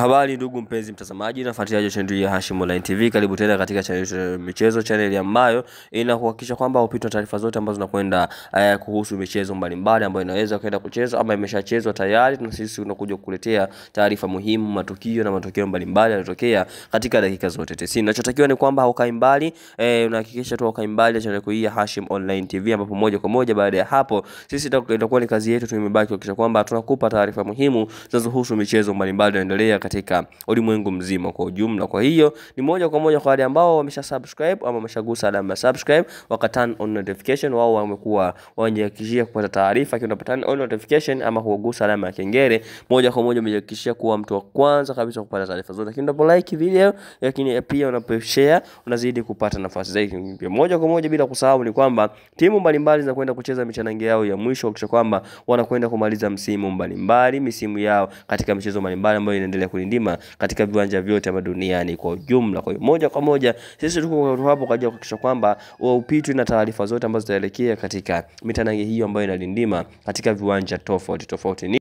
Habari ndugu mpenzi mtazamaji na mfuatiliaji wa channel ya Hashim Online TV. Karibu tena katika channel ya michezo, channel ambayo inakuhakikisha kwamba upito taarifa zote ambazo zinakwenda kuhusu michezo mbalimbali ambayo inaweza kwenda kuchezwa ama imeshachezwa tayari, na sisi tunakuja kukuletea taarifa muhimu, matukio na matokeo mbalimbali yanayotokea katika dakika zote 90. Unachotakiwa ni kwamba haukai mbali, unahakikisha tu haukai mbali na channel hii ya Hashim Online TV, ambapo moja kwa moja baada ya hapo sisi itakuwa ni kazi yetu tumebaki kuhakikisha kwamba tunakupa taarifa muhimu zinazohusu michezo mbalimbali inaendelea katika ulimwengu mzima kwa ujumla. Kwa hiyo ni moja kwa moja kwa wale ambao wamesha subscribe ama wameshagusa alama ya subscribe waka turn on notification, wao wamekuwa wanajihakikishia kupata taarifa kiwa turn on notification ama kugusa alama ya kengele, moja kwa moja umejihakikishia kuwa mtu wa kwanza kabisa kupata taarifa zote. Lakini unapo like video, lakini pia unapo share, unazidi kupata nafasi zaidi. Moja kwa moja bila kusahau ni kwamba timu mbalimbali zinakwenda kucheza michanange yao ya mwisho kisha kwamba wanakwenda kumaliza msimu mbalimbali, misimu yao katika michezo mbalimbali ambayo inaendelea kulindima katika viwanja vyote hapa duniani kwa ujumla. Kwa hiyo moja kwa moja sisi tuko hapo kwa ajili ya kuhakikisha kwamba upitwi na taarifa zote ambazo zitaelekea katika mitanange hiyo ambayo inalindima katika viwanja tofauti tofauti.